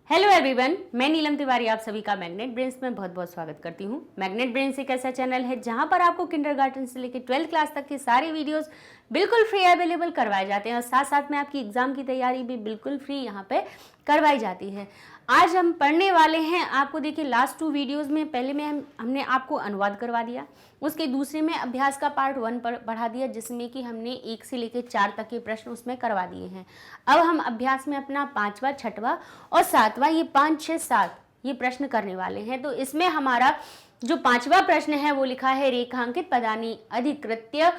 Hello everyone, मैं नीलम तिवारी आप सभी का मैग्नेट ब्रेन्स में बहुत बहुत स्वागत करती हूँ। मैग्नेट ब्रेन्स एक ऐसा चैनल है जहाँ पर आपको किंडरगार्टन से लेकर 12th क्लास तक के सारे वीडियोस बिल्कुल फ्री अवेलेबल करवाए जाते हैं और साथ साथ में आपकी एग्जाम की तैयारी भी बिल्कुल फ्री यहाँ पे करवाई जाती है। आज हम पढ़ने वाले हैं आपको, देखिए लास्ट 2 वीडियोस में पहले में हमने आपको अनुवाद करवा दिया, उसके दूसरे में अभ्यास का पार्ट 1 पढ़ा दिया जिसमें कि हमने 1 से लेकर 4 तक के प्रश्न उसमें करवा दिए हैं। अब हम अभ्यास में अपना 5वां, 6वां और 7वां, ये 5, 6, 7 ये प्रश्न करने वाले हैं। तो इसमें हमारा जो 5वां प्रश्न है वो लिखा है रेखांकित पदानि अधिकृत्य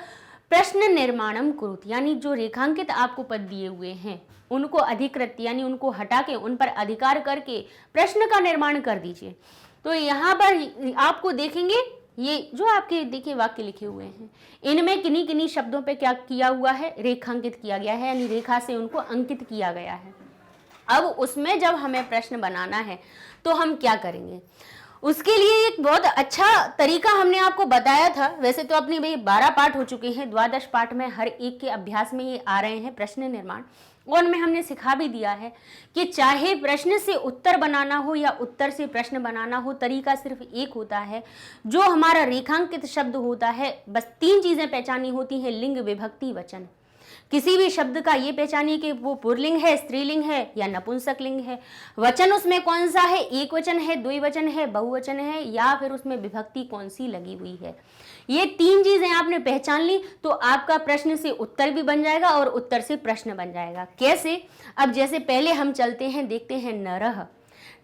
प्रश्न निर्माणम कुरुत, यानी जो रेखांकित आपको पद दिए हुए हैं उनको अधिकृत यानी उनको हटा के उन पर अधिकार करके प्रश्न का निर्माण कर दीजिए। तो यहाँ पर आपको देखेंगे ये जो आपके देखिए वाक्य लिखे हुए हैं इनमें किन्हीं किन्हीं शब्दों पे क्या किया हुआ है, रेखांकित किया गया है, यानी रेखा से उनको अंकित किया गया है। अब उसमें जब हमें प्रश्न बनाना है तो हम क्या करेंगे, उसके लिए एक बहुत अच्छा तरीका हमने आपको बताया था। वैसे तो अपनी भाई 12 पाठ हो चुके हैं, द्वादश पाठ में हर एक के अभ्यास में ये आ रहे हैं प्रश्न निर्माण, और उनमें हमने सिखा भी दिया है कि चाहे प्रश्न से उत्तर बनाना हो या उत्तर से प्रश्न बनाना हो, तरीका सिर्फ एक होता है। जो हमारा रेखांकित शब्द होता है बस 3 चीजें पहचानी होती हैं, लिंग, विभक्ति, वचन। किसी भी शब्द का ये पहचानिए कि वो पुल्लिंग है, स्त्रीलिंग है या नपुंसक लिंग है। वचन उसमें कौन सा है, एक वचन है, द्विवचन है, बहुवचन है, या फिर उसमें विभक्ति कौन सी लगी हुई है। ये 3 चीजें आपने पहचान ली तो आपका प्रश्न से उत्तर भी बन जाएगा और उत्तर से प्रश्न बन जाएगा। कैसे? अब जैसे पहले हम चलते हैं, देखते हैं नरह,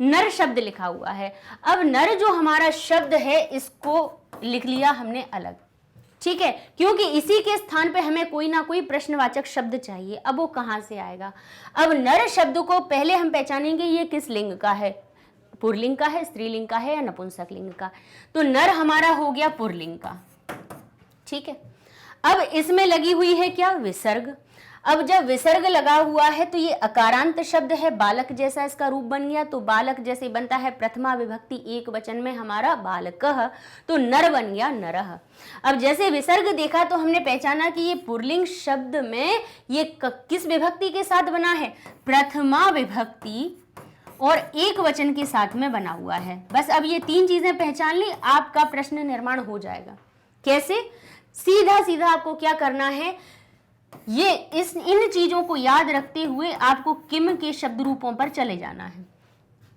नर शब्द लिखा हुआ है। अब नर जो हमारा शब्द है इसको लिख लिया हमने अलग, ठीक है, क्योंकि इसी के स्थान पे हमें कोई ना कोई प्रश्नवाचक शब्द चाहिए। अब वो कहां से आएगा? अब नर शब्द को पहले हम पहचानेंगे ये किस लिंग का है, पुल्लिंग का है, स्त्रीलिंग का है या नपुंसक लिंग का। तो नर हमारा हो गया पुल्लिंग का, ठीक है। अब इसमें लगी हुई है क्या, विसर्ग। अब जब विसर्ग लगा हुआ है तो ये अकारांत शब्द है, बालक जैसा इसका रूप बन गया। तो बालक जैसे बनता है प्रथमा विभक्ति एक वचन में हमारा बालकः, तो नर बन गया नरः। अब जैसे विसर्ग देखा तो हमने पहचाना कि ये पुल्लिंग शब्द में ये किस विभक्ति के साथ बना है, प्रथमा विभक्ति और एक वचन के साथ में बना हुआ है। बस अब ये 3 चीजें पहचान ली, आपका प्रश्न निर्माण हो जाएगा। कैसे? सीधा सीधा आपको क्या करना है, ये इन चीजों को याद रखते हुए आपको किम के शब्द रूपों पर चले जाना है,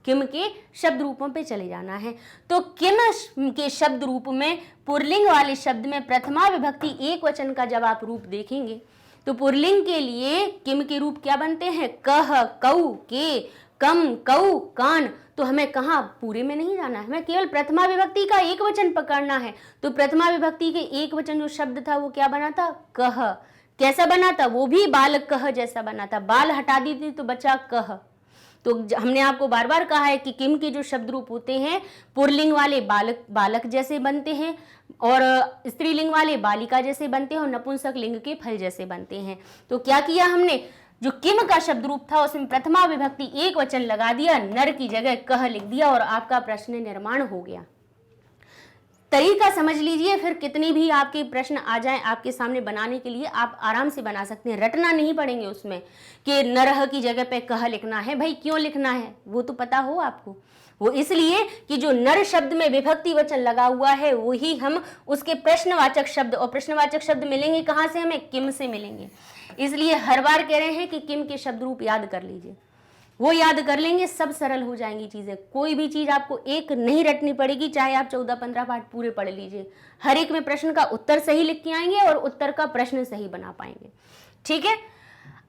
किम के शब्द रूपों पे चले जाना है। तो किम के शब्द रूप में पुल्लिंग वाले शब्द में प्रथमा विभक्ति एक वचन का जब आप रूप देखेंगे तो पुल्लिंग के लिए किम के रूप क्या बनते हैं, कह, कऊ, के, कम, कऊ, कान। तो हमें कहाँ पूरे में नहीं जाना है, हमें केवल प्रथमा विभक्ति का एक वचन पकड़ना है। तो प्रथमा विभक्ति के एक वचन जो शब्द था वो क्या बना था, कह। कैसा बना था, वो भी बालक कह जैसा बना था, बाल हटा दी थी तो बचा कह। तो हमने आपको बार बार कहा है कि किम के जो शब्द रूप होते हैं पुल्लिंग वाले बालक बालक जैसे बनते हैं और स्त्रीलिंग वाले बालिका जैसे बनते हैं और नपुंसक लिंग के फल जैसे बनते हैं। तो क्या किया हमने, जो किम का शब्द रूप था उसमें प्रथमा विभक्ति एक वचन लगा दिया, नर की जगह कह लिख दिया और आपका प्रश्न निर्माण हो गया। तरीका समझ लीजिए, फिर कितनी भी आपके प्रश्न आ जाएं आपके सामने बनाने के लिए आप आराम से बना सकते हैं। रटना नहीं पड़ेंगे उसमें कि नरह की जगह पे कह लिखना है। भाई क्यों लिखना है वो तो पता हो आपको, वो इसलिए कि जो नर शब्द में विभक्ति वचन लगा हुआ है वही हम उसके प्रश्नवाचक शब्द, और प्रश्नवाचक शब्द मिलेंगे कहाँ से, हमें किम से मिलेंगे। इसलिए हर बार कह रहे हैं कि किम के शब्द रूप याद कर लीजिए, वो याद कर लेंगे, सब सरल हो जाएंगी चीजें। कोई भी चीज आपको एक नहीं रटनी पड़ेगी, चाहे आप 14-15 पाठ पूरे पढ़ लीजिए, हर एक में प्रश्न का उत्तर सही लिख के आएंगे और उत्तर का प्रश्न सही बना पाएंगे, ठीक है।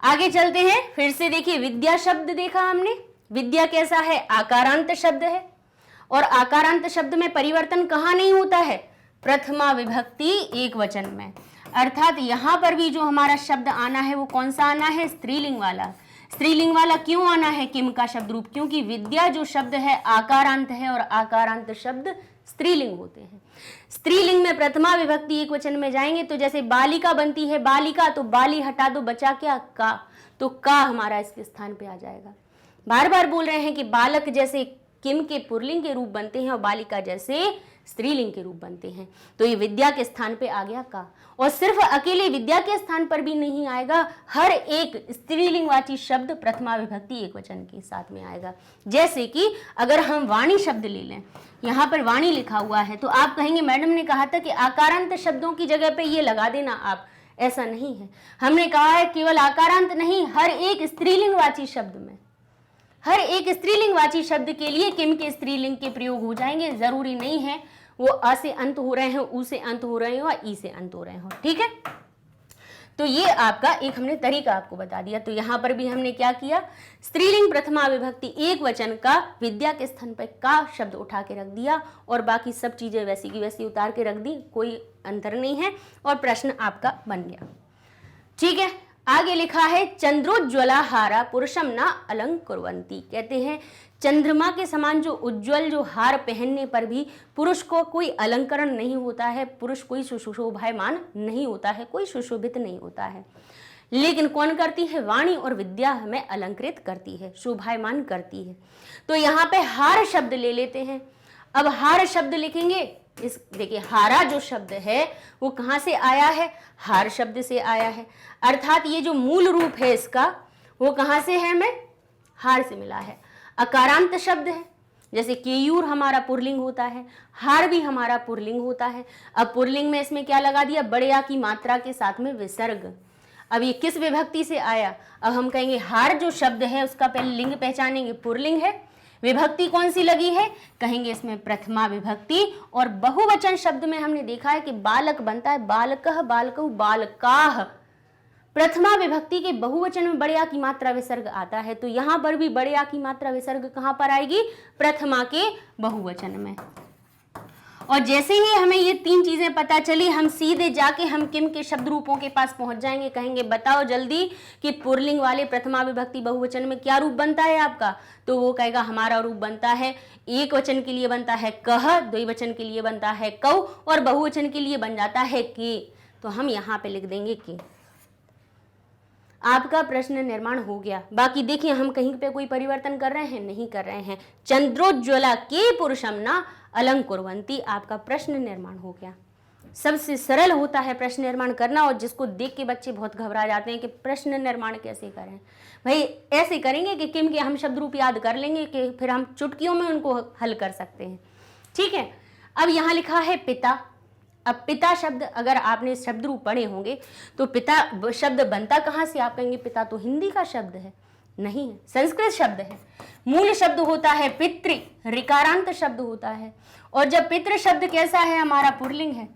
आगे चलते हैं, फिर से देखिए विद्या शब्द देखा हमने। विद्या कैसा है, आकारांत शब्द है और आकारांत शब्द में परिवर्तन कहाँ नहीं होता है, प्रथमा विभक्ति एक वचन में। अर्थात यहां पर भी जो हमारा शब्द आना है वो कौन सा आना है, स्त्रीलिंग वाला। स्त्रीलिंग वाला क्यों आना है किम का शब्द रूप, क्योंकि विद्या जो शब्द है आकारांत है और आकारांत शब्द स्त्रीलिंग होते हैं। स्त्रीलिंग में प्रथमा विभक्ति एक वचन में जाएंगे तो जैसे बालिका बनती है बालिका, तो बाली हटा दो बचा क्या, का, तो का हमारा इसके स्थान पे आ जाएगा। बार बार बोल रहे हैं कि बालक जैसे किम के पुल्लिंग के रूप बनते हैं और बालिका जैसे स्त्रीलिंग के रूप बनते हैं। तो ये विद्या के स्थान पे आ गया का, और सिर्फ अकेले विद्या के स्थान पर भी नहीं आएगा, हर एक स्त्रीलिंगवाची शब्द प्रथमा विभक्ति एकवचन के साथ में आएगा। जैसे कि अगर हम वाणी शब्द ले लें, यहाँ पर वाणी लिखा हुआ है, तो आप कहेंगे मैडम ने कहा था कि आकारांत शब्दों की जगह पे ये लगा देना आप, ऐसा नहीं है। हमने कहा है केवल आकारांत नहीं, हर एक स्त्रीलिंगवाची शब्द में, हर एक स्त्रीलिंगवाची शब्द के लिए किम के स्त्रीलिंग के प्रयोग हो जाएंगे। जरूरी नहीं है वो अ से अंत हो रहे हैं, उ से अंत हो रहे हो, ई से अंत हो रहे हो, ठीक है। तो ये आपका एक हमने तरीका आपको बता दिया। तो यहाँ पर भी हमने क्या किया, स्त्रीलिंग प्रथमा विभक्ति एक वचन का विद्या के स्थान पर का शब्द उठा के रख दिया, और बाकी सब चीजें वैसी की वैसी उतार के रख दी, कोई अंतर नहीं है, और प्रश्न आपका बन गया। ठीक है, आगे लिखा है चंद्रोज्ज्वला हारा पुरुषम न अलंकुर्वन्ति। कहते हैं चंद्रमा के समान जो उज्जवल जो हार पहनने पर भी पुरुष को कोई अलंकरण नहीं होता है, पुरुष कोई सुशोभायमान नहीं होता है, कोई सुशोभित नहीं होता है। लेकिन कौन करती है, वाणी और विद्या हमें अलंकृत करती है, शोभायमान करती है। तो यहाँ पे हार शब्द ले लेते हैं। अब हार शब्द लिखेंगे, इस देखिए हारा जो शब्द है वो कहाँ से आया है, हार शब्द से आया है, अर्थात ये जो मूल रूप है इसका वो कहाँ से है, हमें हार से मिला है। अकारांत शब्द है, जैसे केयूर हमारा पुरलिंग होता है, हार भी हमारा पुरलिंग होता है। अब पुरलिंग में इसमें क्या लगा दिया, बड़े आ की मात्रा के साथ में विसर्ग। अब ये किस विभक्ति से आया, अब हम कहेंगे हार जो शब्द है उसका पहले लिंग पहचानेंगे, पुरलिंग है, विभक्ति कौन सी लगी है, कहेंगे इसमें प्रथमा विभक्ति। और बहुवचन शब्द में हमने देखा है कि बालक बनता है, बालकः बालकौ बालकाः, प्रथमा विभक्ति के बहुवचन में बड़े आ की मात्रा विसर्ग आता है। तो यहां पर भी बड़े आ की मात्रा विसर्ग कहां पर आएगी, प्रथमा के बहुवचन में। और जैसे ही हमें ये तीन चीजें पता चली, हम सीधे जाके हम किम के शब्द रूपों के पास पहुंच जाएंगे। कहेंगे बताओ जल्दी कि पुरलिंग वाले प्रथमा विभक्ति बहुवचन में क्या रूप बनता है आपका, तो वो कहेगा हमारा रूप बनता है, एक वचन के लिए बनता है कह, द्विवचन के लिए बनता है कौ, और बहुवचन के लिए बन जाता है के। तो हम यहाँ पे लिख देंगे के। आपका प्रश्न निर्माण हो गया। बाकी देखिए हम कहीं पे कोई परिवर्तन कर रहे हैं, नहीं कर रहे हैं। चंद्रोज्ज्वला के पुरुषम ना अलंकुर्वन्ति, आपका प्रश्न निर्माण हो गया। सबसे सरल होता है प्रश्न निर्माण करना, और जिसको देख के बच्चे बहुत घबरा जाते हैं कि प्रश्न निर्माण कैसे करें। भाई ऐसे करेंगे कि किम के हम शब्द रूप याद कर लेंगे कि फिर हम चुटकियों में उनको हल कर सकते हैं। ठीक है, अब यहाँ लिखा है पिता। अब पिता शब्द अगर आपने शब्द रूप पढ़े होंगे तो पिता शब्द बनता कहाँ से, आप कहेंगे पिता तो हिंदी का शब्द है, नहीं है, संस्कृत शब्द है। मूल शब्द होता है पितृ, ऋकारांत शब्द होता है। और जब पितृ शब्द कैसा है, हमारा पुरलिंग है,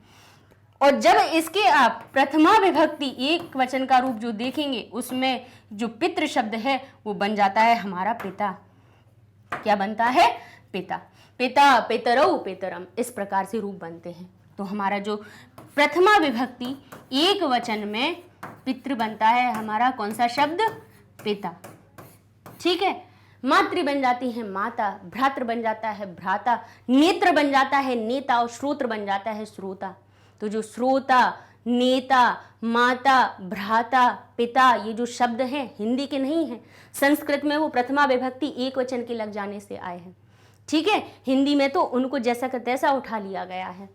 और जब इसके आप प्रथमा विभक्ति एक वचन का रूप जो देखेंगे उसमें जो पितृ शब्द है वो बन जाता है हमारा पिता। क्या बनता है, पिता। पिता, पितरौ, पितरम, इस प्रकार से रूप बनते हैं। तो हमारा जो प्रथमा विभक्ति एक वचन में पितृ बनता है हमारा कौन सा शब्द, पिता। ठीक है, मातृ बन जाती है माता, भ्रातृ बन जाता है भ्राता, नेत्र बन जाता है नेता, और श्रोत्र बन जाता है श्रोता। तो जो श्रोता, नेता, माता, भ्राता, पिता, ये जो शब्द हैं हिंदी के नहीं हैं, संस्कृत में वो प्रथमा विभक्ति एक वचन के लग जाने से आए हैं। ठीक है, हिंदी में तो उनको जैसा का तैसा उठा लिया गया है।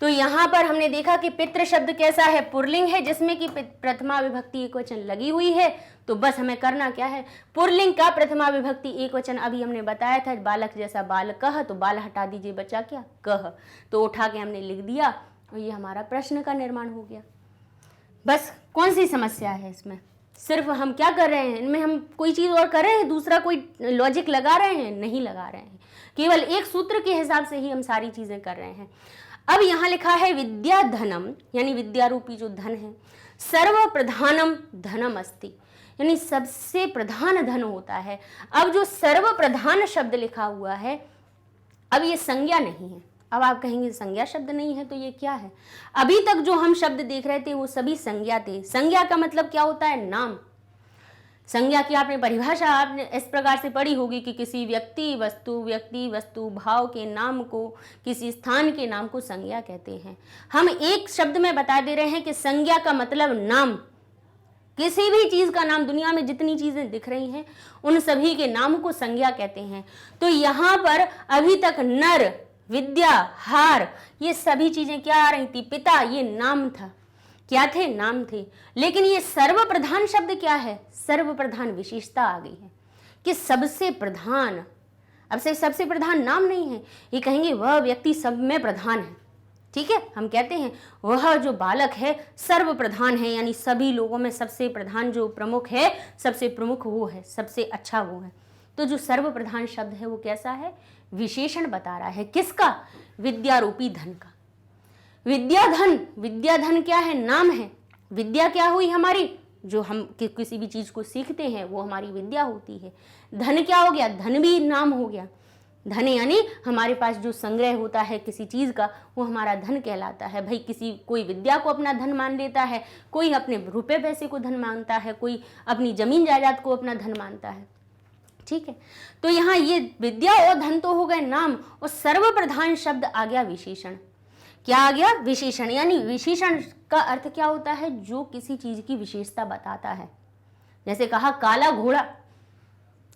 तो यहाँ पर हमने देखा कि पितृ शब्द कैसा है, पुरलिंग है, जिसमें कि प्रथमा विभक्ति एक वचन लगी हुई है। तो बस हमें करना क्या है, पुरलिंग का प्रथमा विभक्ति एक वचन अभी हमने बताया था, बालक जैसा बालकः, तो बाल हटा दीजिए, बचा क्या, कह, तो उठा के हमने लिख दिया, और ये हमारा प्रश्न का निर्माण हो गया। बस कौन सी समस्या है इसमें, सिर्फ हम क्या कर रहे हैं, इनमें हम कोई चीज़ और कर रहे हैं, दूसरा कोई लॉजिक लगा रहे हैं, नहीं लगा रहे हैं, केवल एक सूत्र के हिसाब से ही हम सारी चीज़ें कर रहे हैं। अब यहाँ लिखा है विद्या धनम, यानी विद्या रूपी जो धन है, सर्व प्रधानम धनम अस्ति, यानी सबसे प्रधान धन होता है। अब जो सर्व प्रधान शब्द लिखा हुआ है, अब ये संज्ञा नहीं है। अब आप कहेंगे संज्ञा शब्द नहीं है तो ये क्या है, अभी तक जो हम शब्द देख रहे थे वो सभी संज्ञा थे। संज्ञा का मतलब क्या होता है, नाम। संज्ञा की आपने परिभाषा आपने इस प्रकार से पढ़ी होगी कि किसी व्यक्ति वस्तु भाव के नाम को, किसी स्थान के नाम को संज्ञा कहते हैं। हम एक शब्द में बता दे रहे हैं कि संज्ञा का मतलब नाम, किसी भी चीज का नाम, दुनिया में जितनी चीजें दिख रही हैं उन सभी के नाम को संज्ञा कहते हैं। तो यहाँ पर अभी तक नर, विद्या, हार, ये सभी चीजें क्या आ रही थी? पिता, ये नाम था। क्या थे? नाम थे। लेकिन ये सर्वप्रधान शब्द क्या है? सर्वप्रधान विशेषता आ गई है कि सबसे प्रधान। अब से सबसे प्रधान नाम नहीं है, ये कहेंगे वह व्यक्ति सब में प्रधान है। ठीक है, हम कहते हैं वह जो बालक है सर्वप्रधान है, यानी सभी लोगों में सबसे प्रधान जो प्रमुख है, सबसे प्रमुख वो है, सबसे अच्छा वो है। तो जो सर्वप्रधान शब्द है वो कैसा है? विशेषण बता रहा है। किसका? विद्यारूपी धन का। विद्याधन, विद्याधन क्या है? नाम है। विद्या क्या हुई हमारी? जो हम किसी भी चीज को सीखते हैं वो हमारी विद्या होती है। धन क्या हो गया? धन भी नाम हो गया। धन यानी हमारे पास जो संग्रह होता है किसी चीज का, वो हमारा धन कहलाता है। भाई कोई विद्या को अपना धन मान लेता है, कोई अपने रुपए पैसे को धन मानता है, कोई अपनी जमीन जायदाद को अपना धन मानता है। ठीक है, तो यहाँ ये विद्या और धन तो हो गए नाम, और सर्वप्रधान शब्द आ गया विशेषण। क्या आ गया? विशेषण। यानी विशेषण का अर्थ क्या होता है? जो किसी चीज की विशेषता बताता है। जैसे कहा काला घोड़ा,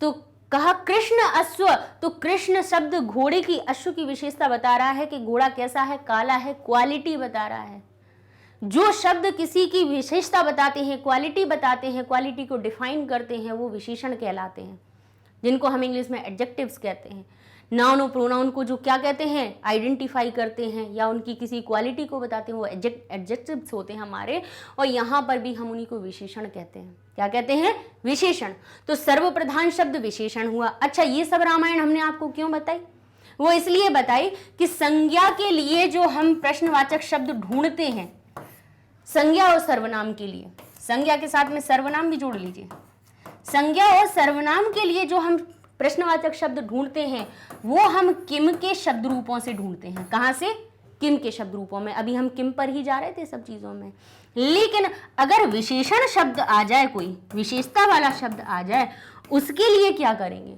तो कहा कृष्ण अश्व, तो कृष्ण शब्द घोड़े की, अश्व की विशेषता बता रहा है कि घोड़ा कैसा है? काला है, क्वालिटी बता रहा है। जो शब्द किसी की विशेषता बताते हैं, क्वालिटी बताते हैं, क्वालिटी को डिफाइन करते हैं, वो विशेषण कहलाते हैं, जिनको हम इंग्लिश में एडजेक्टिव्स कहते हैं। नाउन और प्रोनाउन को जो क्या कहते हैं? आइडेंटिफाई करते हैं या उनकी किसी क्वालिटी को बताते हैं, वो एडजेक्टिव्स होते हैं हमारे। और यहाँ पर भी हम उन्हीं को विशेषण कहते हैं। क्या कहते हैं? विशेषण। तो सर्वप्रधान शब्द विशेषण हुआ। अच्छा, ये सब रामायण हमने आपको क्यों बताई? वो इसलिए बताई कि संज्ञा के लिए जो हम प्रश्नवाचक शब्द ढूंढते हैं, संज्ञा और सर्वनाम के लिए, संज्ञा के साथ में सर्वनाम भी जोड़ लीजिए, संज्ञा और सर्वनाम के लिए जो हम प्रश्नवाचक शब्द ढूंढते हैं वो हम किम के शब्द रूपों से ढूंढते हैं। कहां से? किम के शब्द रूपों में। अभी हम किम पर ही जा रहे थे सब चीजों में। लेकिन अगर विशेषण शब्द आ जाए, कोई विशेषता वाला शब्द आ जाए, उसके लिए क्या करेंगे?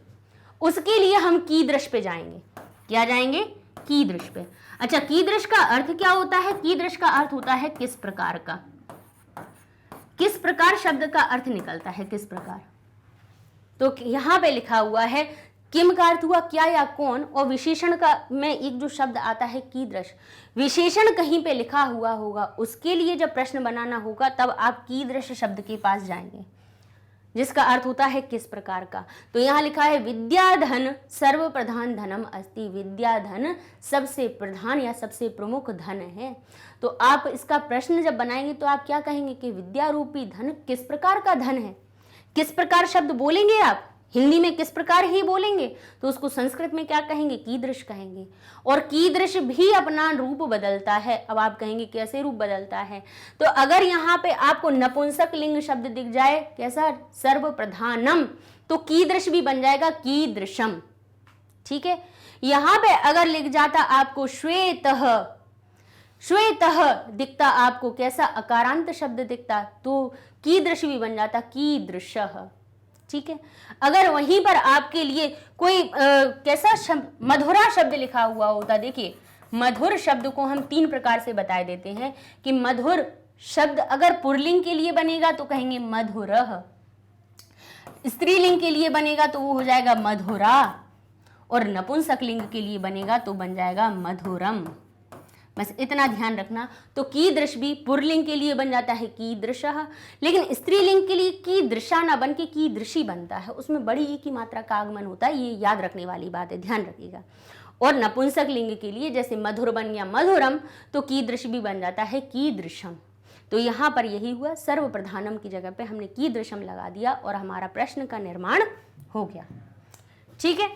उसके लिए हम कीदृश पे जाएंगे। क्या जाएंगे? कीदृश पे। अच्छा, कीदृश का अर्थ क्या होता है? कीदृश का अर्थ होता है किस प्रकार का। किस प्रकार शब्द का अर्थ निकलता है, किस प्रकार। तो यहां पे लिखा हुआ है किम का अर्थ हुआ क्या या कौन, और विशेषण का में एक जो शब्द आता है कीदृश, विशेषण कहीं पे लिखा हुआ होगा, उसके लिए जब प्रश्न बनाना होगा तब आप कीदृश शब्द के पास जाएंगे, जिसका अर्थ होता है किस प्रकार का। तो यहाँ लिखा है विद्याधन सर्वप्रधान धनम अस्ति, विद्याधन सबसे प्रधान या सबसे प्रमुख धन है। तो आप इसका प्रश्न जब बनाएंगे तो आप क्या कहेंगे कि विद्या रूपी धन किस प्रकार का धन है। किस प्रकार शब्द बोलेंगे आप, हिंदी में किस प्रकार ही बोलेंगे, तो उसको संस्कृत में क्या कहेंगे? कीदृश कहेंगे। और कीदृश भी अपना रूप बदलता है। अब आप कहेंगे कैसे रूप बदलता है? तो अगर यहाँ पे आपको नपुंसक लिंग शब्द दिख जाए, कैसा? सर्वप्रधानम, तो कीदृश भी बन जाएगा कीदृशम। ठीक है, यहां पे अगर लिख जाता आपको श्वेतः, श्वेतः दिखता आपको कैसा? अकारांत शब्द दिखता, तो कीदृश भी बन जाता कीदृशः। ठीक है, अगर वहीं पर आपके लिए कोई कैसा शब्द, मधुरा शब्द लिखा हुआ होता, देखिए मधुर शब्द को हम 3 प्रकार से बता देते हैं कि मधुर शब्द अगर पुल्लिंग के लिए बनेगा तो कहेंगे मधुरः, स्त्रीलिंग के लिए बनेगा तो वो हो जाएगा मधुरा, और नपुंसक लिंग के लिए बनेगा तो बन जाएगा मधुरम। बस इतना ध्यान रखना। तो कीदृश भी पुल्लिंग के लिए बन जाता है कीदृशः, लेकिन स्त्रीलिंग के लिए कीदृशा ना बन के कीदृशी बनता है, उसमें बड़ी ई की मात्रा का आगमन होता है, ये याद रखने वाली बात है, ध्यान रखिएगा। और नपुंसक लिंग के लिए जैसे मधुर बन गया मधुरम, तो कीदृश भी बन जाता है कीदृशम। तो यहाँ पर यही हुआ, सर्वप्रधानम की जगह पे हमने कीदृशम लगा दिया और हमारा प्रश्न का निर्माण हो गया। ठीक है,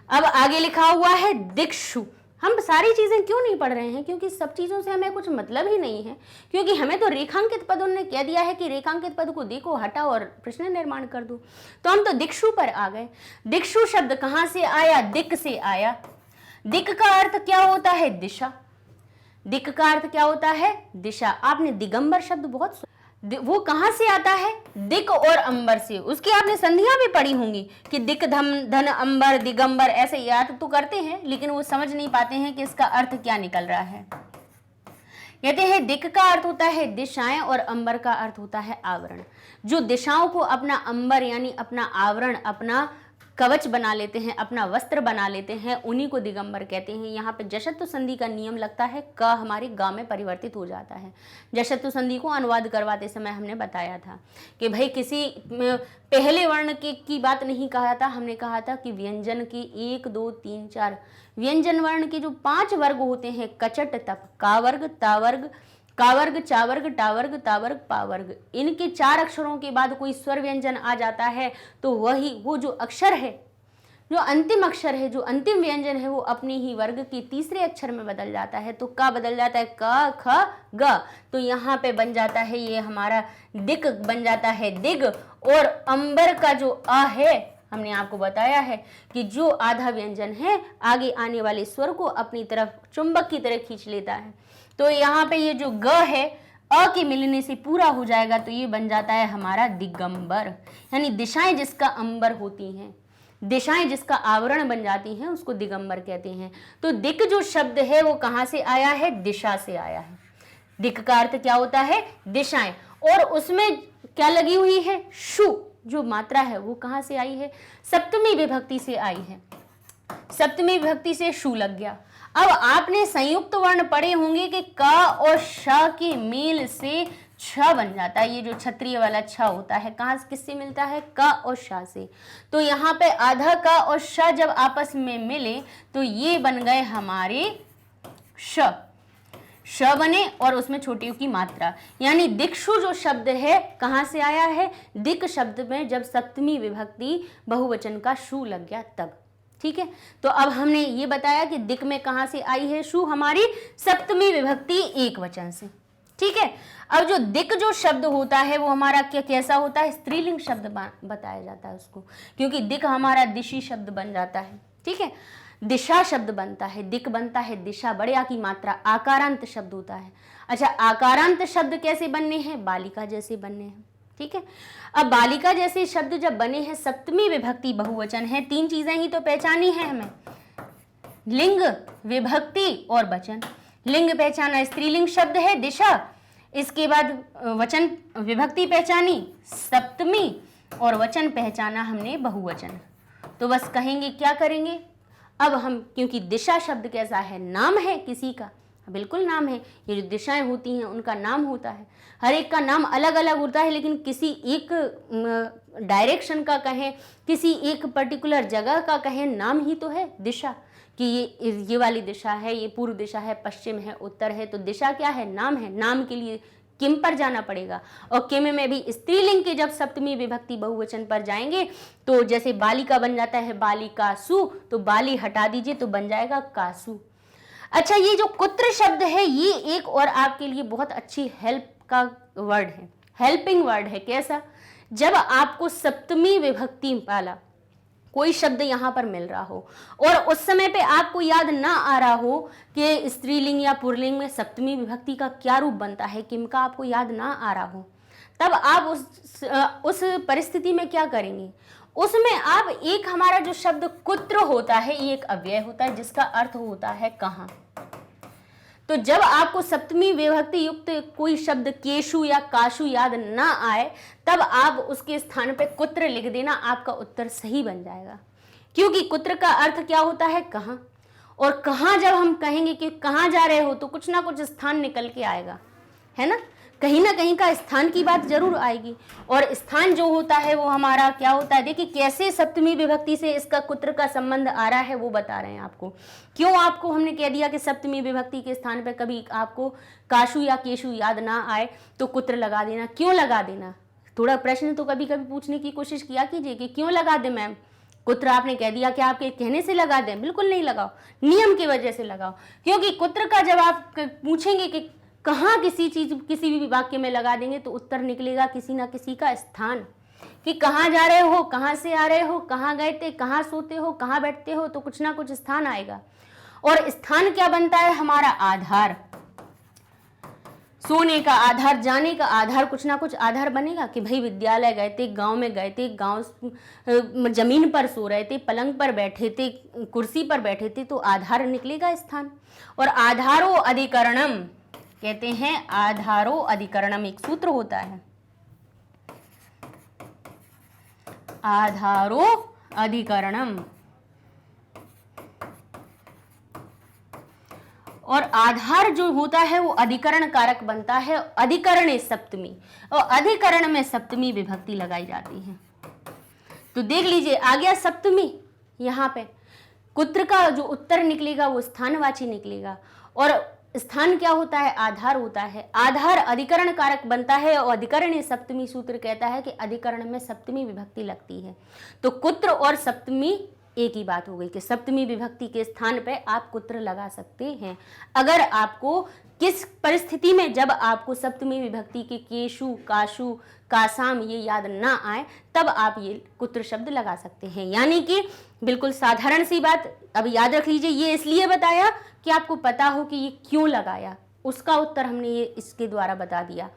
अब आगे लिखा हुआ है दिक्षु। हम सारी चीजें क्यों नहीं पढ़ रहे हैं? क्योंकि सब चीजों से हमें कुछ मतलब ही नहीं है, क्योंकि हमें तो रेखांकित पद उन्होंने कह दिया है कि रेखांकित पद को देखो, हटाओ और प्रश्न निर्माण कर दो। तो हम तो दिक्षु पर आ गए। दिक्षु शब्द कहां से आया? दिक से आया। दिक का अर्थ क्या होता है? दिशा। दिक का अर्थ क्या होता है? दिशा। आपने दिगंबर शब्द बहुत, वो कहां से आता है? दिक और अंबर से। उसकी आपने संधियां भी पढ़ी होंगी कि दिक धन अंबर दिगंबर, ऐसे याद तो करते हैं लेकिन वो समझ नहीं पाते हैं कि इसका अर्थ क्या निकल रहा है। कहते हैं दिक का अर्थ होता है दिशाएं और अंबर का अर्थ होता है आवरण। जो दिशाओं को अपना अंबर यानी अपना आवरण, अपना कवच बना लेते हैं, अपना वस्त्र बना लेते हैं, उन्हीं को दिगंबर कहते हैं। यहाँ पे जशत्तु संधि का नियम लगता है, क हमारे ग में परिवर्तित हो जाता है। जशत्तु संधि को अनुवाद करवाते समय हमने बताया था कि भाई किसी पहले वर्ण की बात नहीं कहा था, हमने कहा था कि व्यंजन के 1 2 3 4 व्यंजन वर्ण के जो 5 वर्ग होते हैं, कचट तप, का वर्ग, ता वर्ग, का वर्ग, चा वर्ग, टा वर्ग, ता वर्ग, पा वर्ग, इनके 4 अक्षरों के बाद कोई स्वर व्यंजन आ जाता है तो वो जो अक्षर है, जो अंतिम अक्षर है, जो अंतिम व्यंजन है, वो अपने ही वर्ग के तीसरे अक्षर में बदल जाता है। तो का बदल जाता है क ख ग, तो यहाँ पे बन जाता है ये हमारा दिक बन जाता है दिग। और अंबर का जो अ है, हमने आपको बताया है कि जो आधा व्यंजन है आगे आने वाले स्वर को अपनी तरफ चुंबक की तरह खींच लेता है। तो यहाँ पे ये जो ग है, अ के मिलने से पूरा हो जाएगा, तो ये बन जाता है हमारा दिगंबर, यानी दिशाएं जिसका अंबर होती हैं, दिशाएं जिसका आवरण बन जाती हैं, उसको दिगंबर कहते हैं। तो दिक जो शब्द है वो कहाँ से आया है? दिशा से आया है। दिक का अर्थ क्या होता है? दिशाएं। और उसमें क्या लगी हुई है? शु जो मात्रा है वो कहाँ से आई है? सप्तमी विभक्ति से आई है। सप्तमी विभक्ति से शु लग गया। अब आपने संयुक्त वर्ण पढ़े होंगे कि क और श के मेल से छ बन जाता है। ये जो क्षत्रिय वाला छ होता है कहाँ से किससे मिलता है? क और श से। तो यहाँ पे आधा क और श जब आपस में मिले तो ये बन गए हमारे श। श बने और उसमें छोटी की मात्रा, यानी दिक्षु जो शब्द है कहाँ से आया है? दिक शब्द में जब सप्तमी विभक्ति बहुवचन का शु लग गया तब। ठीक है, तो अब हमने ये बताया कि दिक में कहाँ से आई है शु? हमारी सप्तमी विभक्ति एक वचन से। ठीक है, अब जो दिक जो शब्द होता है वो हमारा कैसा होता है? स्त्रीलिंग शब्द बताया जाता है उसको, क्योंकि दिक हमारा दिशी शब्द बन जाता है। ठीक है, दिशा शब्द बनता है, दिक बनता है दिशा, बड़े आ की मात्रा, आकारांत शब्द होता है। अच्छा, आकारांत शब्द कैसे बनने हैं? बालिका जैसे बनने हैं। ठीक है, अब बालिका जैसे शब्द जब बने हैं, सप्तमी विभक्ति बहुवचन है, 3 चीजें ही तो पहचानी है हमें, लिंग, विभक्ति और वचन। लिंग पहचाना, स्त्रीलिंग शब्द है दिशा, इसके बाद वचन विभक्ति पहचानी सप्तमी, और वचन पहचाना हमने बहुवचन। तो बस कहेंगे क्या करेंगे अब हम, क्योंकि दिशा शब्द कैसा है? नाम है किसी का, बिल्कुल नाम है। ये जो दिशाएं होती हैं उनका नाम होता है, हर एक का नाम अलग अलग होता है, लेकिन किसी एक डायरेक्शन का कहें, किसी एक पर्टिकुलर जगह का कहें, नाम ही तो है दिशा, कि ये वाली दिशा है, ये पूर्व दिशा है, पश्चिम है, उत्तर है। तो दिशा क्या है? नाम है। नाम के लिए किम पर जाना पड़ेगा, और किम में भी स्त्रीलिंग के जब सप्तमी विभक्ति बहुवचन पर जाएंगे तो जैसे बालिका बन जाता है बालिकासु, तो बाली हटा दीजिए तो बन जाएगा कासु। अच्छा, ये जो कुत्र शब्द है ये एक और आपके लिए बहुत अच्छी हेल्प का वर्ड है, हेल्पिंग वर्ड है। कैसा? जब आपको सप्तमी विभक्ति वाला कोई शब्द यहाँ पर मिल रहा हो और उस समय पे आपको याद ना आ रहा हो कि स्त्रीलिंग या पुल्लिंग में सप्तमी विभक्ति का क्या रूप बनता है, किम का आपको याद ना आ रहा हो, तब आप उस परिस्थिति में क्या करेंगे? उसमें आप एक हमारा जो शब्द कुत्र होता है, ये एक अव्यय होता है जिसका अर्थ होता है कहाँ। तो जब आपको सप्तमी विभक्ति युक्त कोई शब्द केशु या काशु याद ना आए, तब आप उसके स्थान पे कुत्र लिख देना, आपका उत्तर सही बन जाएगा। क्योंकि कुत्र का अर्थ क्या होता है? कहाँ। और कहाँ जब हम कहेंगे कि कहाँ जा रहे हो, तो कुछ ना कुछ स्थान निकल के आएगा, है ना, कहीं ना कहीं का स्थान की बात जरूर आएगी। और स्थान जो होता है वो हमारा क्या होता है? देखिए कैसे सप्तमी विभक्ति से इसका कुत्र का संबंध आ रहा है वो बता रहे हैं आपको। क्यों आपको हमने कह दिया कि सप्तमी विभक्ति के स्थान पर कभी आपको काशु या केशु याद ना आए तो कुत्र लगा देना। क्यों लगा देना? थोड़ा प्रश्न तो कभी कभी पूछने की कोशिश किया कीजिए कि क्यों लगा दे मैम कुत्र। आपने कह दिया कि आपके कहने से लगा दें, बिल्कुल नहीं लगाओ, नियम की वजह से लगाओ। क्योंकि कुत्र का जब आप पूछेंगे कि कहाँ किसी चीज किसी भी वाक्य में लगा देंगे तो उत्तर निकलेगा किसी ना किसी का स्थान, कि कहाँ जा रहे हो, कहाँ से आ रहे हो, कहाँ गए थे, कहाँ सोते हो, कहाँ बैठते हो, तो कुछ ना कुछ स्थान आएगा। और स्थान क्या बनता है? हमारा आधार, सोने का आधार, जाने का आधार, कुछ ना कुछ आधार बनेगा कि भाई विद्यालय गए थे, गांव में गए थे, गांव जमीन पर सो रहे थे, पलंग पर बैठे थे, कुर्सी पर बैठे थे, तो आधार निकलेगा स्थान। और आधारो अधिकरणम कहते हैं, आधारो अधिकरणम एक सूत्र होता है, आधारो अधिकरणम। और आधार जो होता है वो अधिकरण कारक बनता है, अधिकरण सप्तमी, और अधिकरण में सप्तमी विभक्ति लगाई जाती है। तो देख लीजिए आ गया सप्तमी, यहाँ पे कुत्र का जो उत्तर निकलेगा वो स्थानवाची निकलेगा, और स्थान क्या होता है, आधार होता है। आधार अधिकरण कारक बनता है और अधिकरण सप्तमी सूत्र कहता है कि अधिकरण में सप्तमी विभक्ति लगती है। तो कुत्र और सप्तमी एक ही बात हो गई कि सप्तमी विभक्ति के स्थान पे आप कुत्र लगा सकते हैं। अगर आपको किस परिस्थिति में, जब आपको सप्तमी विभक्ति के केशु, काशु, कासाम ये याद ना आए, तब आप ये कुत्र शब्द लगा सकते हैं। यानी कि बिल्कुल साधारण सी बात, अब याद रख लीजिए, ये इसलिए बताया कि आपको पता हो कि ये क्यों लगाया, उसका उत्तर हमने ये इसके द्वारा बता दिया।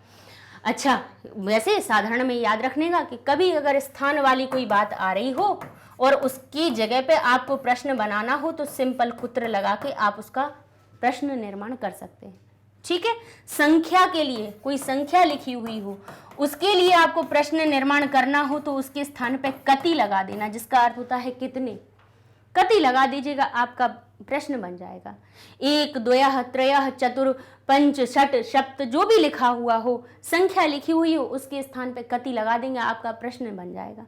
अच्छा, वैसे साधारण में याद रखने का कि कभी अगर स्थान वाली कोई बात आ रही हो और उसकी जगह पे आपको प्रश्न बनाना हो तो सिंपल कुत्र लगा के आप उसका प्रश्न निर्माण कर सकते हैं। ठीक है, संख्या के लिए कोई संख्या लिखी हुई हो, उसके लिए आपको प्रश्न निर्माण करना हो तो उसके स्थान पे कति लगा देना, जिसका अर्थ होता है कितने। कति लगा दीजिएगा, आपका प्रश्न बन जाएगा। एक, द्वयः, त्रयः, चतुर, पंच, षट, सप्त, जो भी लिखा हुआ हो, संख्या लिखी हुई हो, उसके स्थान पे कति लगा देंगे, आपका प्रश्न बन जाएगा।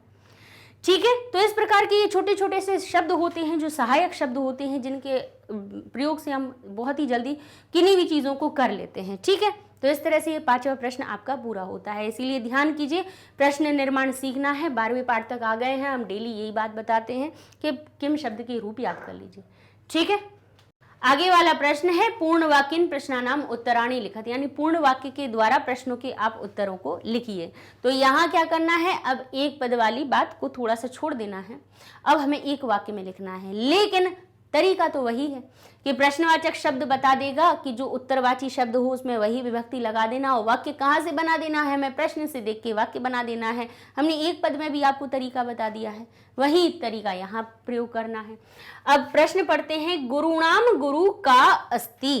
ठीक है, तो इस प्रकार के ये छोटे छोटे से शब्द होते हैं जो सहायक शब्द होते हैं, जिनके प्रयोग से हम बहुत ही जल्दी किन्हीं भी चीज़ों को कर लेते हैं। ठीक है, तो इस तरह से ये 5वां प्रश्न आपका पूरा होता है। इसीलिए ध्यान कीजिए, प्रश्न निर्माण सीखना है। 12वें पाठ तक आ गए हैं, हम डेली यही बात बताते हैं कि किम शब्द के रूप याद कर लीजिए। ठीक है, आगे वाला प्रश्न है पूर्ण वाक्यन प्रश्नानाम उत्तराणि लिखत, यानी पूर्ण वाक्य के द्वारा प्रश्नों के आप उत्तरों को लिखिए। तो यहाँ क्या करना है, अब एक पद वाली बात को थोड़ा सा छोड़ देना है, अब हमें एक वाक्य में लिखना है। लेकिन तरीका तो वही है कि प्रश्नवाचक शब्द बता देगा कि जो उत्तरवाची शब्द हो उसमें वही विभक्ति लगा देना, और वाक्य कहाँ से बना देना है, हमें प्रश्न से देख के वाक्य बना देना है। हमने एक पद में भी आपको तरीका बता दिया है, वही तरीका यहाँ प्रयोग करना है। अब प्रश्न पढ़ते हैं, गुरुणाम गुरु का अस्ति।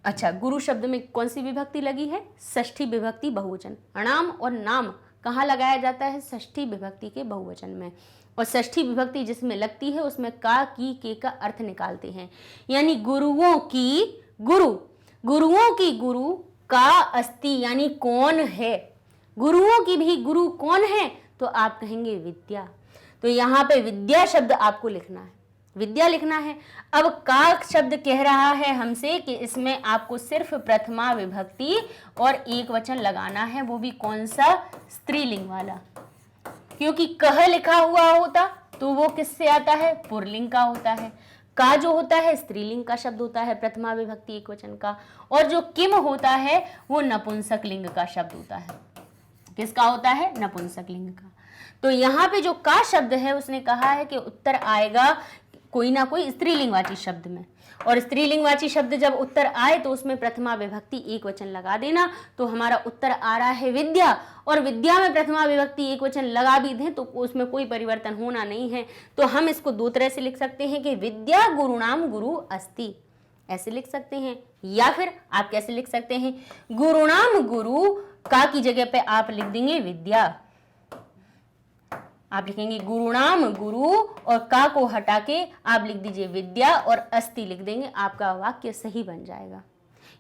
अच्छा, गुरु शब्द में कौन सी विभक्ति लगी है, षष्ठी विभक्ति बहुवचन। अणाम और नाम कहाँ लगाया जाता है, षष्ठी विभक्ति के बहुवचन में, और षष्ठी विभक्ति जिसमें लगती है उसमें का, की, के का अर्थ निकालते हैं। यानी गुरुओं की गुरु, गुरुओं की गुरु का अस्ति, यानी कौन है, गुरुओं की भी गुरु कौन है, तो आप कहेंगे विद्या। तो यहाँ पे विद्या शब्द आपको लिखना है, विद्या लिखना है। अब का शब्द कह रहा है हमसे कि इसमें आपको सिर्फ प्रथमा विभक्ति और एक वचन लगाना है, वो भी कौन सा, स्त्रीलिंग वाला। क्योंकि कह लिखा हुआ होता तो वो किससे आता है, पुरलिंग का होता है। का जो होता है स्त्रीलिंग का शब्द होता है, प्रथमा विभक्ति एक वचन का। और जो किम होता है वो नपुंसक लिंग का शब्द होता है। किसका होता है, नपुंसक लिंग का। तो यहाँ पे जो का शब्द है उसने कहा है कि उत्तर आएगा कोई ना कोई स्त्रीलिंगवाची शब्द में, और स्त्रीलिंगवाची शब्द जब उत्तर आए तो उसमें प्रथमा विभक्ति एक वचन लगा देना। तो हमारा उत्तर आ रहा है विद्या, और विद्या में प्रथमा विभक्ति एक वचन लगा भी दें तो उसमें कोई परिवर्तन होना नहीं है। तो हम इसको दो तरह से लिख सकते हैं कि विद्या गुरुणाम गुरु अस्ति, ऐसे लिख सकते हैं। या फिर आप कैसे लिख सकते हैं, गुरुणाम गुरु, का की जगह पे आप लिख देंगे विद्या, आप लिखेंगे गुरुणाम गुरु और का को हटा के आप लिख दीजिए विद्या और अस्ति लिख देंगे, आपका वाक्य सही बन जाएगा।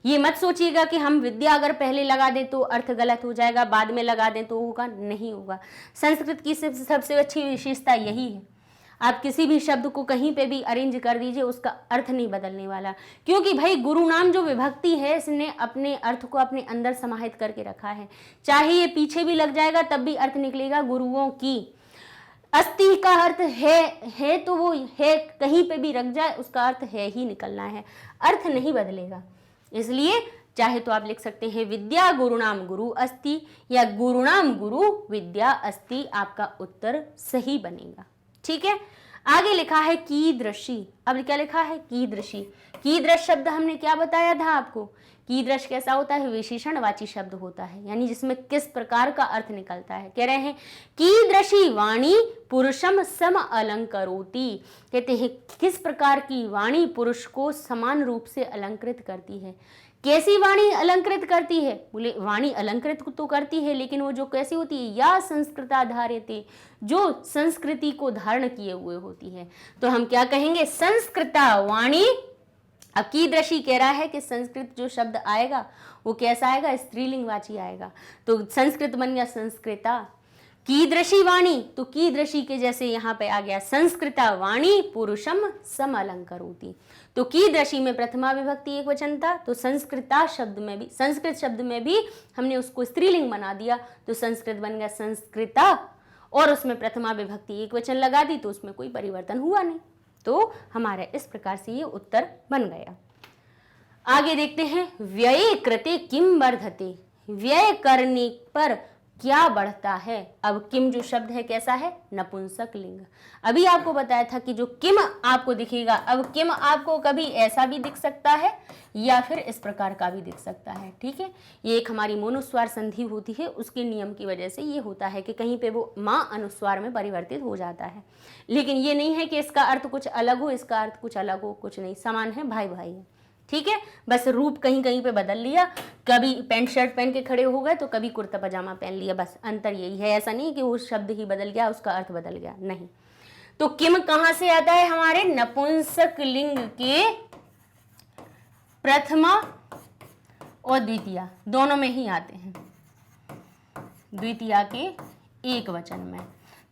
ये मत सोचिएगा कि हम विद्या अगर पहले लगा दें तो अर्थ गलत हो जाएगा, बाद में लगा दें तो होगा, नहीं होगा। संस्कृत की सबसे अच्छी विशेषता यही है, आप किसी भी शब्द को कहीं पे भी अरेंज कर दीजिए, उसका अर्थ नहीं बदलने वाला। क्योंकि भाई गुरु नाम जो विभक्ति है इसने अपने अर्थ को अपने अंदर समाहित करके रखा है, चाहे ये पीछे भी लग जाएगा तब भी अर्थ निकलेगा गुरुओं की। अस्ति का अर्थ है तो वो है कहीं पे भी रख जाए उसका अर्थ है ही निकलना है, अर्थ नहीं बदलेगा। इसलिए चाहे तो आप लिख सकते हैं विद्या गुरुणाम गुरु अस्ति या गुरुणाम गुरु विद्या अस्ति, आपका उत्तर सही बनेगा। ठीक है, आगे लिखा है कीदृशी। अब क्या लिखा है, कीदृशी। कीदृश शब्द हमने क्या बताया था आपको, कीदृश कैसा होता है, विशेषणवाची शब्द होता है, यानी जिसमें किस प्रकार का अर्थ निकलता है। कह रहे हैं कीदृशी वाणी पुरुषम सम अलंकरोति, कहते हैं किस प्रकार की वाणी पुरुष को समान रूप से अलंकृत करती है। कैसी वाणी अलंकृत करती है, बोले वाणी अलंकृत तो करती है, लेकिन वो जो कैसी होती है, या संस्कृताधार्यते, जो संस्कृति को धारण किए हुए होती है। तो हम क्या कहेंगे, संस्कृता वाणी। अब कीदृशी कह रहा है कि संस्कृत जो शब्द आएगा वो कैसा आएगा, स्त्रीलिंगवाची आएगा, तो संस्कृत बन गया संस्कृता। कीदृशी वाणी, तो कीदृशी के जैसे यहाँ पे आ गया संस्कृता वाणी पुरुषम सम अलंकरोति। तो कीदृशी में प्रथमा विभक्ति एक वचन था, तो संस्कृता शब्द में भी, संस्कृत शब्द में भी हमने उसको स्त्रीलिंग बना दिया, तो संस्कृत बन गया संस्कृता, और उसमें प्रथमा विभक्ति एक वचन लगा दी, तो उसमें कोई परिवर्तन हुआ नहीं। तो हमारा इस प्रकार से ये उत्तर बन गया। आगे देखते हैं, व्यय कृते किम वर्धते, व्यय करने पर क्या बढ़ता है। अब किम जो शब्द है कैसा है, नपुंसक लिंग। अभी आपको बताया था कि जो किम आपको दिखेगा, अब किम आपको कभी ऐसा भी दिख सकता है या फिर इस प्रकार का भी दिख सकता है, ठीक है। ये एक हमारी मोनुस्वार संधि होती है, उसके नियम की वजह से ये होता है कि कहीं पे वो माँ अनुस्वार में परिवर्तित हो जाता है, लेकिन ये नहीं है कि इसका अर्थ कुछ अलग हो, इसका अर्थ कुछ अलग हो, कुछ नहीं, समान है, भाई भाई है, ठीक है। बस रूप कहीं कहीं पे बदल लिया, कभी पैंट शर्ट पहन के खड़े हो गए तो कभी कुर्ता पजामा पहन लिया, बस अंतर यही है। ऐसा नहीं कि वो शब्द ही बदल गया, उसका अर्थ बदल गया, नहीं। तो किम कहां से आता है, हमारे नपुंसक लिंग के प्रथमा और द्वितीया दोनों में ही आते हैं, द्वितीया के एक वचन में।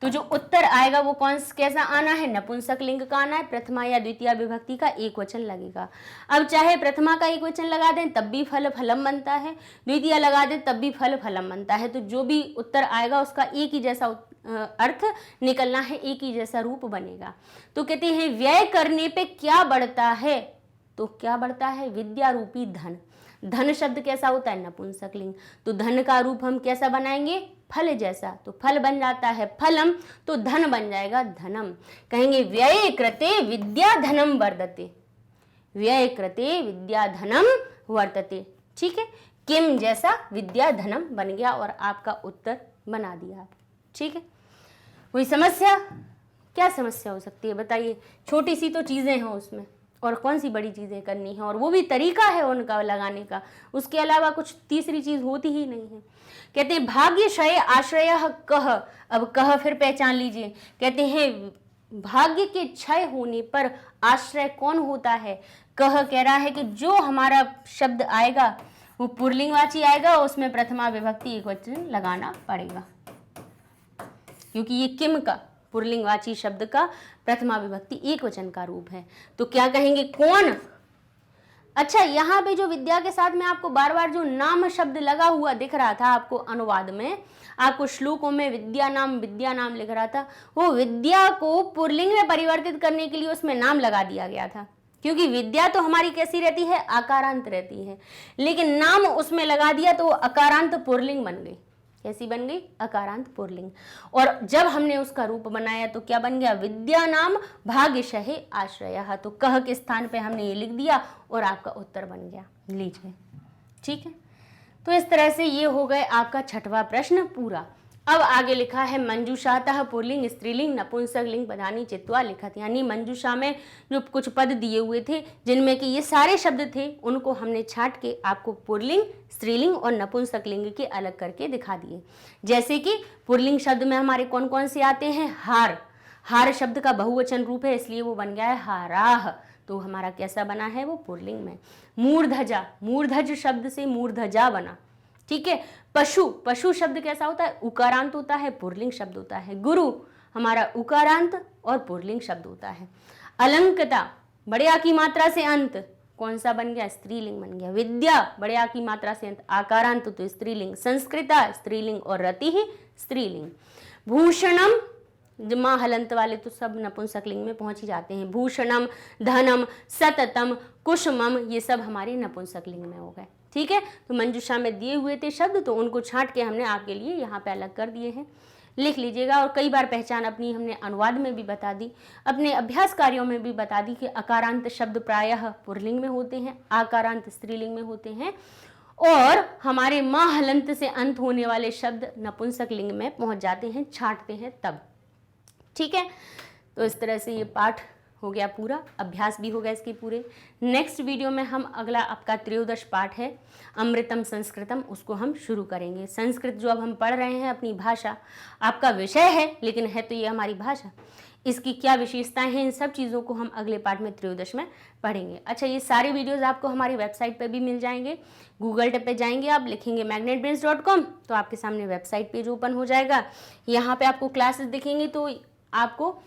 तो जो उत्तर आएगा वो कैसा आना है, नपुंसक लिंग का आना है, प्रथमा या द्वितीय विभक्ति का एक वचन लगेगा। अब चाहे प्रथमा का एक वचन लगा दें तब भी फल फलम बनता है, द्वितीय लगा दें तब भी फल फलम बनता है। तो जो भी उत्तर आएगा उसका एक ही जैसा अर्थ निकलना है, एक ही जैसा रूप बनेगा। तो कहते हैं व्यय करने पे क्या बढ़ता है, तो क्या बढ़ता है, विद्या रूपी धन। धन शब्द कैसा होता है, नपुंसक लिंग, तो धन का रूप हम कैसा बनाएंगे, फल जैसा, तो फल बन जाता है फलम, तो धन बन जाएगा धनम। कहेंगे व्यय कृते विद्या धनम वर्धते, व्यय कृते विद्या धनम वर्तते, ठीक है। किम जैसा विद्या धनम बन गया और आपका उत्तर बना दिया, ठीक है। कोई समस्या, क्या समस्या हो सकती है बताइए, छोटी सी तो चीजें हैं उसमें, और कौन सी बड़ी चीज़ें करनी है, और वो भी तरीका है उनका लगाने का, उसके अलावा कुछ तीसरी चीज़ होती ही नहीं है। कहते हैं भाग्यशय आश्रय कह, अब कह फिर पहचान लीजिए, कहते हैं भाग्य के क्षय होने पर आश्रय कौन होता है, कह कह रहा है कि जो हमारा शब्द आएगा वो पुल्लिंगवाची आएगा, उसमें प्रथमा विभक्ति एक वचन लगाना पड़ेगा, क्योंकि ये किम का पुल्लिंगवाची शब्द का प्रथमा विभक्ति एक वचन का रूप है। तो क्या कहेंगे, कौन। अच्छा, यहाँ पे जो विद्या के साथ में आपको बार बार जो नाम शब्द लगा हुआ दिख रहा था, आपको अनुवाद में, आपको श्लोकों में विद्या नाम लिख रहा था, वो विद्या को पुल्लिंग में परिवर्तित करने के लिए उसमें नाम लगा दिया गया था, क्योंकि विद्या तो हमारी कैसी रहती है, आकारांत रहती है, लेकिन नाम उसमें लगा दिया तो अकारांत पुल्लिंग बन गई। कैसी बन गई, अकारांत पुल्लिंग। और जब हमने उसका रूप बनाया तो क्या बन गया, विद्या नाम भाग्यशः आश्रय, तो कह के स्थान पे हमने ये लिख दिया और आपका उत्तर बन गया, लीजिए, ठीक है। तो इस तरह से ये हो गए आपका छठवां प्रश्न पूरा। अब आगे लिखा है मंजूषातः पुल्लिंग स्त्रीलिंग नपुंसक लिंग पदानि चित्वा लिखत, यानी मंजूषा में जो कुछ पद दिए हुए थे जिनमें कि ये सारे शब्द थे, उनको हमने छांट के आपको पुल्लिंग स्त्रीलिंग और नपुंसक लिंग के अलग करके दिखा दिए। जैसे कि पुल्लिंग शब्द में हमारे कौन कौन से आते हैं, हार, हार शब्द का बहुवचन रूप है इसलिए वो बन गया है हाराह, तो हमारा कैसा बना है वो पुल्लिंग में। मूर्धजा, मूर्धज शब्द से मूर्धजा बना, ठीक है। पशु, पशु शब्द कैसा होता है, उकारांत होता है, पुल्लिंग शब्द होता है। गुरु हमारा उकारांत और पुल्लिंग शब्द होता है। अलंकता, बड़े आ की मात्रा से अंत, कौन सा बन गया, स्त्रीलिंग बन गया। विद्या, बड़े आ की मात्रा से अंत, आकारांत तो स्त्रीलिंग। संस्कृता स्त्रीलिंग और रति ही स्त्रीलिंग। भूषणम, माँ हलंत वाले तो सब नपुंसक लिंग में पहुंच ही जाते हैं। भूषणम, धनम, सततम, कुसुमम, ये सब हमारे नपुंसक लिंग में हो गए, ठीक है। तो मंजूषा में दिए हुए थे शब्द, तो उनको छांट के हमने आपके लिए यहाँ पे अलग कर दिए हैं। लिख लीजिएगा। और कई बार पहचान अपनी हमने अनुवाद में भी बता दी, अपने अभ्यास कार्यों में भी बता दी कि अकारांत शब्द प्रायः पुल्लिंग में होते हैं, आकारांत स्त्रीलिंग में होते हैं, और हमारे माँ हलंत से अंत होने वाले शब्द नपुंसक लिंग में पहुंच जाते हैं, छांटते हैं तब। ठीक है, तो इस तरह से ये पाठ हो गया पूरा, अभ्यास भी हो गया इसके पूरे। नेक्स्ट वीडियो में हम अगला आपका 13 पाठ है अमृतम संस्कृतम, उसको हम शुरू करेंगे। संस्कृत जो अब हम पढ़ रहे हैं, अपनी भाषा, आपका विषय है लेकिन है तो ये हमारी भाषा, इसकी क्या विशेषताएं हैं, इन सब चीज़ों को हम अगले पाठ में 13 में पढ़ेंगे। अच्छा, ये सारे वीडियोज़ आपको हमारी वेबसाइट पर भी मिल जाएंगे। गूगल पे जाएंगे, आप लिखेंगे magnetbrains.com, तो आपके सामने वेबसाइट पेज ओपन हो जाएगा। यहाँ पे आपको क्लासेस दिखेंगी, तो आपको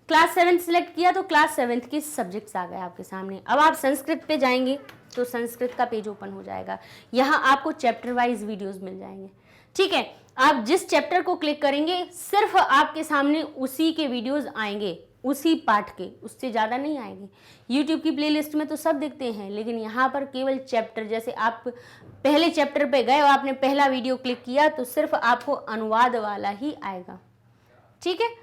क्लास 7 सिलेक्ट किया तो क्लास 7 के सब्जेक्ट्स आ गए आपके सामने। अब आप संस्कृत पे जाएंगे तो संस्कृत का पेज ओपन हो जाएगा। यहाँ आपको चैप्टर वाइज वीडियोस मिल जाएंगे। ठीक है, आप जिस चैप्टर को क्लिक करेंगे सिर्फ आपके सामने उसी के वीडियोस आएंगे, उसी पाठ के, उससे ज़्यादा नहीं आएंगे। यूट्यूब की प्लेलिस्ट में तो सब दिखते हैं, लेकिन यहाँ पर केवल चैप्टर, जैसे आप पहले चैप्टर पे गए और आपने पहला वीडियो क्लिक किया तो सिर्फ आपको अनुवाद वाला ही आएगा। ठीक है,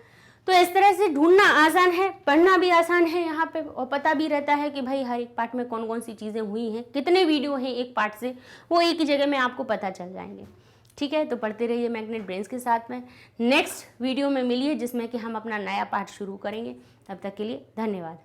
तो इस तरह से ढूंढना आसान है, पढ़ना भी आसान है यहाँ पे, और पता भी रहता है कि भाई हर एक पार्ट में कौन कौन सी चीज़ें हुई हैं, कितने वीडियो हैं एक पार्ट से, वो एक ही जगह में आपको पता चल जाएंगे। ठीक है, तो पढ़ते रहिए मैग्नेट ब्रेन्स के साथ में। नेक्स्ट वीडियो में मिलिए जिसमें कि हम अपना नया पार्ट शुरू करेंगे। तब तक के लिए धन्यवाद।